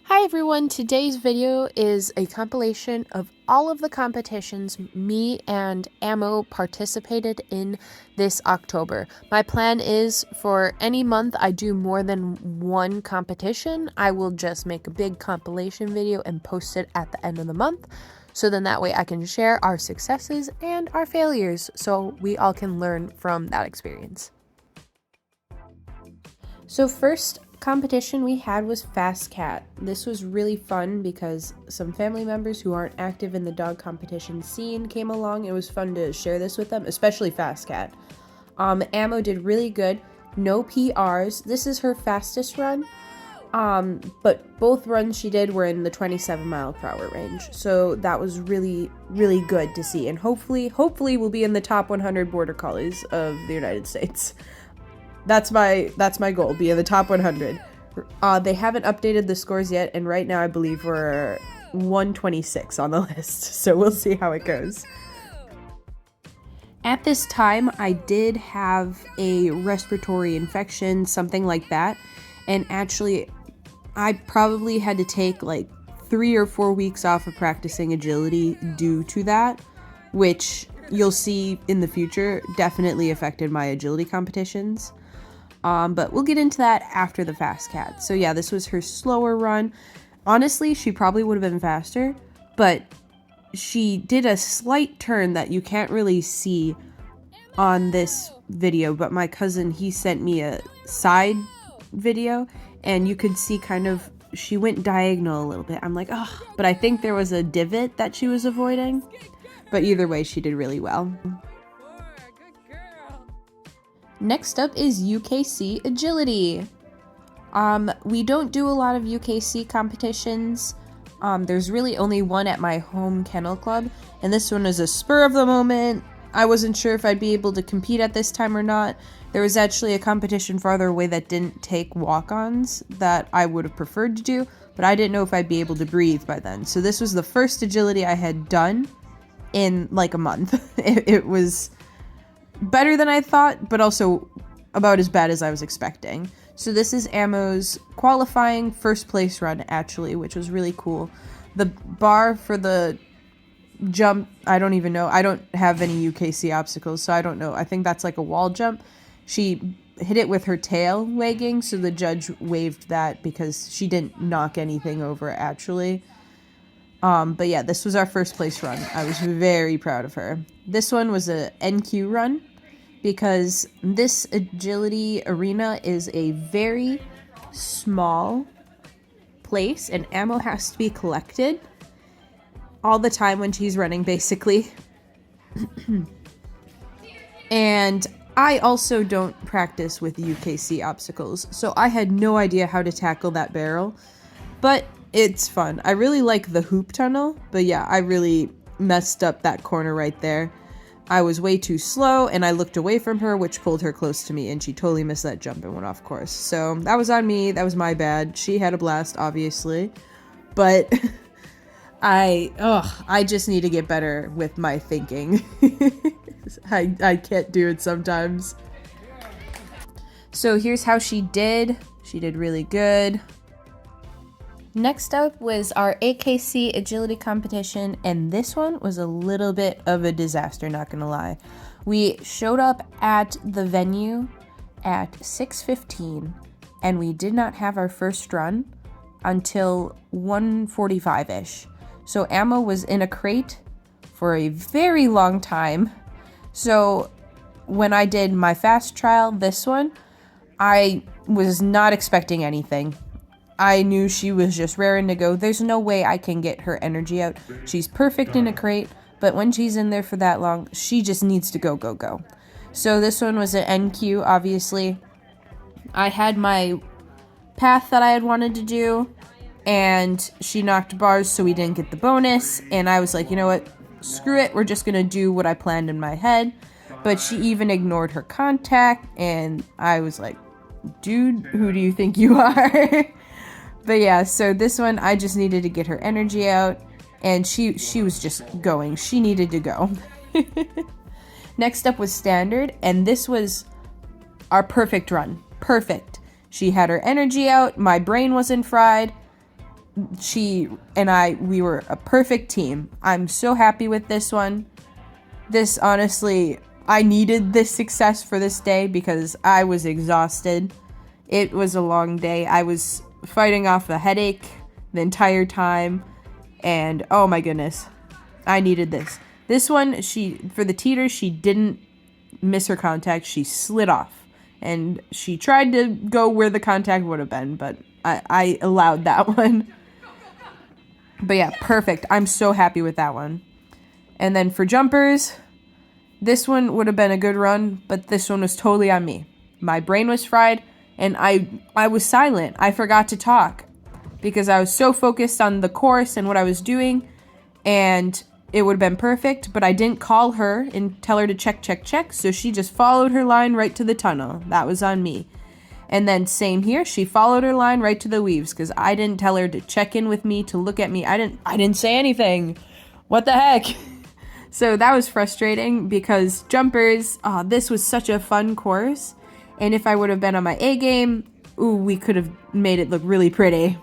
Hi everyone, today's video is a compilation of all of the competitions me and Ammo participated in this October. My plan is for any month I do more than one competition, I will just make a big compilation video and post it at the end of the month. So then that way I can share our successes and our failures so we all can learn from that experience. So first competition we had was fastcat. This was really fun because some family members who aren't active in the dog competition scene came along. It was fun to share this with them, especially fastcat. Ammo did really good. No PRs. This is her fastest run. But both runs she did were in the 27 mile/hour range. So that was really, really good to see. And hopefully we'll be in the top 100 border collies of the United States. That's my goal, be in the top 100. They haven't updated the scores yet, and right now I believe we're 126 on the list, so we'll see how it goes. At this time, I did have a respiratory infection, something like that, and actually, I probably had to take like 3 or 4 weeks off of practicing agility due to that, which you'll see in the future definitely affected my agility competitions. But we'll get into that after the fastcat. So yeah, this was her slower run. Honestly, she probably would have been faster, but she did a slight turn that you can't really see on this video, but my cousin, he sent me a side video, and you could see kind of, she went diagonal a little bit. I'm like, oh, but I think there was a divot that she was avoiding. But either way, she did really well. Next up is UKC Agility. We don't do a lot of UKC competitions. There's really only one at my home kennel club, and this one is a spur of the moment. I wasn't sure if I'd be able to compete at this time or not. There was actually a competition farther away that didn't take walk-ons that I would have preferred to do, but I didn't know if I'd be able to breathe by then. So this was the first agility I had done in like a month. It was better than I thought, but also about as bad as I was expecting. So this is Ammo's qualifying first place run, actually, which was really cool. The bar for the jump, I don't even know. I don't have any UKC obstacles, so I don't know. I think that's like a wall jump. She hit it with her tail wagging, so the judge waved that because she didn't knock anything over, actually. But yeah, this was our first place run. I was very proud of her. This one was a NQ run because this agility arena is a very small place and Ammo has to be collected all the time when she's running, basically. And I also don't practice with UKC obstacles, so I had no idea how to tackle that barrel, but it's fun. I really like the hoop tunnel, but yeah, I really messed up that corner right there. I was way too slow, and I looked away from her, which pulled her close to me, and she totally missed that jump and went off course. So that was on me. That was my bad. She had a blast, obviously, but I just need to get better with my thinking. I can't do it sometimes. So here's how she did. She did really good. Next up was our AKC agility competition, and this one was a little bit of a disaster, not gonna lie. We showed up at the venue at 6:15, and we did not have our first run until 1:45-ish. So Ammo was in a crate for a very long time. So when I did my fast trial, this one, I was not expecting anything. I knew she was just raring to go. There's no way I can get her energy out. She's perfect in a crate, but when she's in there for that long, she just needs to go, go, go. So this one was an NQ, obviously. I had my path that I had wanted to do, and she knocked bars, so we didn't get the bonus. And I was like, you know what? Screw it. We're just going to do what I planned in my head. But she even ignored her contact, and I was like, dude, who do you think you are? But yeah, so this one, I just needed to get her energy out, and she was just going. She needed to go. Next up was standard, and this was our perfect run. Perfect. She had her energy out, my brain wasn't fried. she and we were a perfect team. I'm so happy with this one. This, honestly, I needed this success for this day because I was exhausted. It was a long day. I was fighting off a headache the entire time, and oh my goodness, I needed this. This one, for the teeter, she didn't miss her contact. She slid off, and she tried to go where the contact would have been, but I allowed that one. But yeah, perfect. I'm so happy with that one. And then for jumpers, this one would have been a good run, but this one was totally on me. My brain was fried, and I was silent. I forgot to talk because I was so focused on the course and what I was doing, and it would have been perfect, but I didn't call her and tell her to check, so she just followed her line right to the tunnel. That was on me. And then same here, she followed her line right to the weaves because I didn't tell her to check in with me, to look at me. I didn't say anything. What the heck? So that was frustrating because jumpers, this was such a fun course. And if I would have been on my A game, ooh, we could have made it look really pretty.